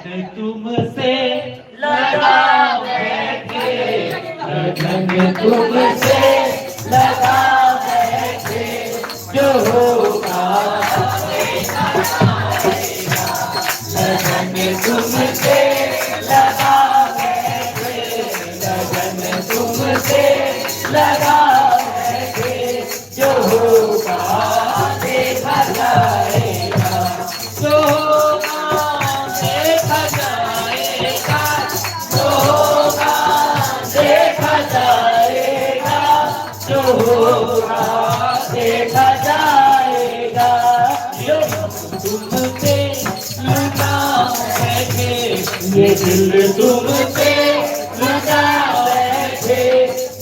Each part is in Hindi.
तुमसे लगा बैठे, लगन तुमसे लगा बैठे, जो होगा लगन तुमसे लगा बैठे, लगन तुमसे लगा बैठे, जो होगा देखा जाएगा, जो होगा देखा जाएगा, जो होगा देखा जाएगा, जो होगा देखा जाएगा, जो तुमसे लगा बैठे, ये दिल तुमसे लगा बैठे,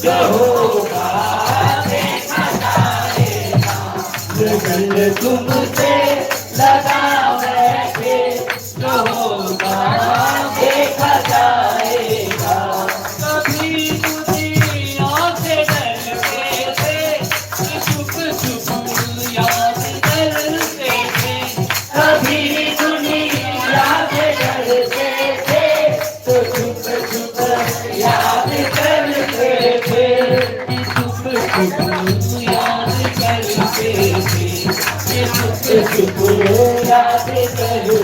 जो होगा देखा जाएगा, ये दिल तुमसे लगा बैठे, जो होगा देखा जाएगा। कभी दुनिया से डरते थे, छुप छुप याद करते थे, कभी दुनिया से डरते थे, तो छुप छुप याद करते थे, छुप छुप याद करते थे, छुप छुप याद करते थे,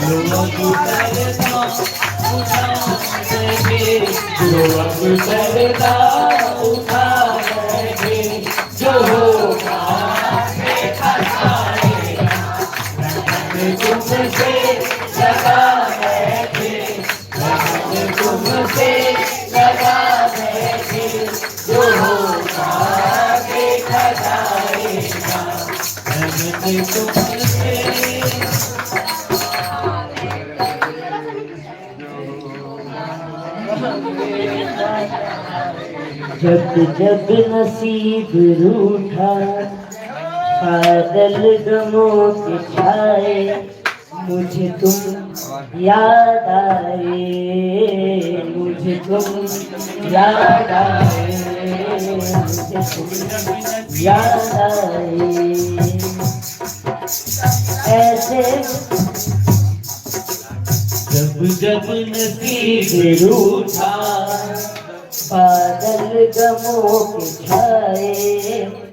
लोग पर्दा उठा बैठे, लोग पर्दा उठा बैठे, जो होगा देखा जाएगा, लगन तुमसे लगा बैठे, लगन तुमसे लगा बैठे, जो होगा देखा जाएगा, लगन तुमसे जब जब नसीब रूठा, बादल गमों के छाए, मुझे तुम याद आए, मुझे तुम याद आए, मुझे तुम याद आए, ऐसे जब जब नसीब रूठा, बादल गमों के छाए,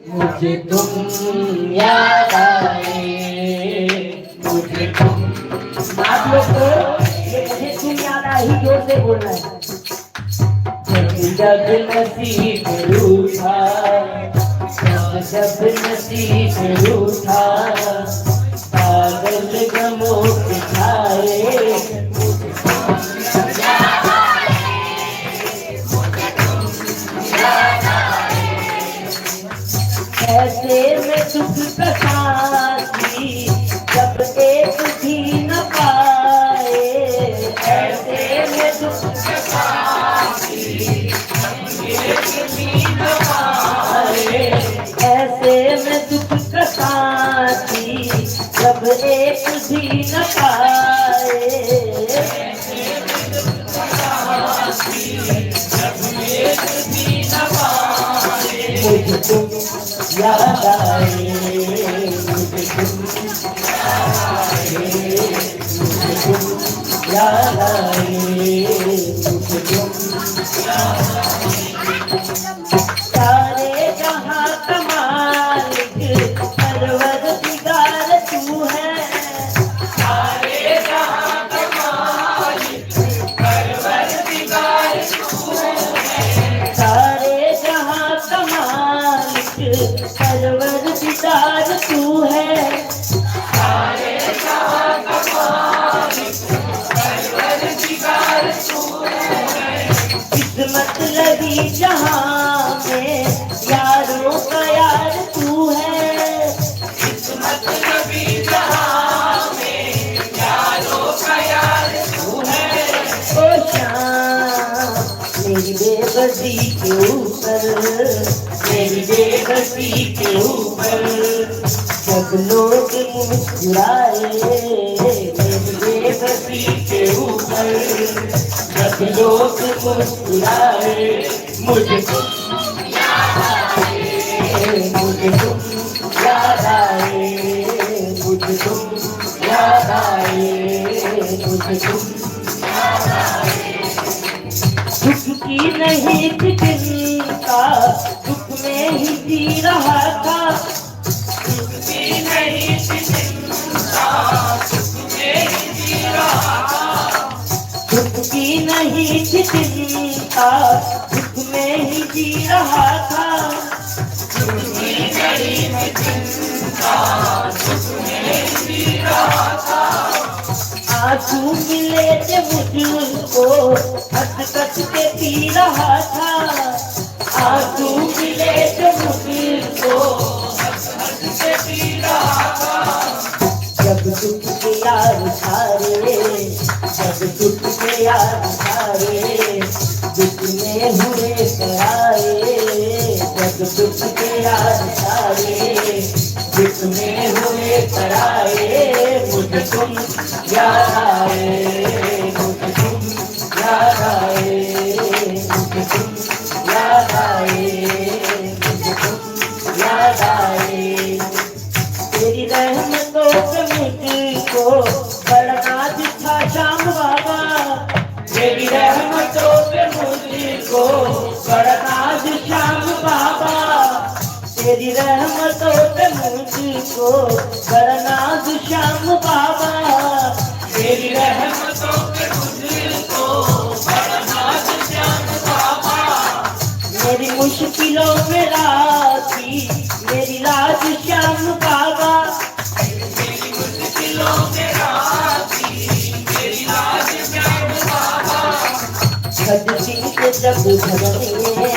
मुझे तुम याद आए, मुझे तुम। आप लोग को ये मुझे तुम याद आए ही जोर से बोलना है। जब जब नसीब रूठा, जब जब नसीब रूठा, बादल गमों के छाए, ऐसे में सुख का साथी जब एक भी न पाए, ऐसे में सुख का साथी जब एक भी न पाए, ऐसे में सुख का साथी जब एक भी न पाए, ऐसे में सुख का साथी जब एक भी न पाए, मुझे तुम याद आए, मुझे तुम याद आए, मुझे तुम याद आए, सारे जहां का मालिक परवरदिगार तू है, सारे जहां का मालिक परवरदिगार तू है, सारे जहां का मालिक परवरदिगार तू है, सारे जहां का मालिक परवरदिगार तू है, किस्मत लगी जहां में यारों का यार तू है, किस्मत लगी जहां में यारों का यार तू है, ओ शाम मेरी बेबसी के ऊपर, मेरी बेबसी के ऊपर जब लोग मुस्कुराए, मेरी बेबसी के ऊपर जब लोग मुस्कुराए, मुझे तुम याद आए, मुझे तुम याद आए, मुझे तुम याद आए, मुझे तुम दुख की नहीं थी चिंता, दुख में ही जी रहा था। दुख की नहीं थी चिंता, दुख में ही जी रहा था। दुख की नहीं थी चिंता, दुख में ही जी रहा था। दुख की नहीं थी चिंता, दुख में ही जी रहा था। आंसू मिले थे मुझको, हंस कस के पी रहा था। आंसू मिले थे मुझको, हंस के पी रहा था। जब दुख के यार सारे, जब दुख के यार सारे, दुख में हुए पराए। जब दुख के यार सारे, दुख में हुए पराए। मुझे तुम याद आए, मुझे तुम याद आए, मुझे तुम याद आए, मुझे तुम याद आए। तेरी रहमतों से मुझको बड़ा नाज था श्याम बाबा। तेरी रहमतों से मुझको बड़ा नाज श्याम बाबा। तेरी रहमतों से मुझको बड़ा नाज श्याम बाबा। तेरी रहमतों से मुझको बड़ा नाज श्याम बाबा। मेरी मुश्किलों में राती मेरी लाज श्याम बाबा। मेरी मुश्किलों में राती मेरी लाज श्याम बाबा। गज सिंह के जब भजने,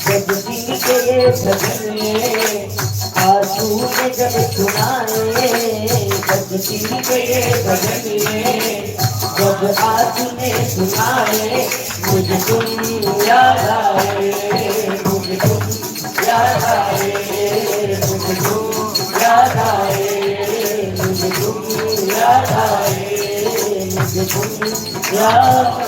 गज सिंह के भजने आंसू ने जब सुनाए। गज सिंह के भजने जब आंसू ने सुनाए। मुझे तुम याद आए, मुझे तुम याद आए, मुझे तुम याद आए, मुझे तुम याद आए, मुझे तुम याद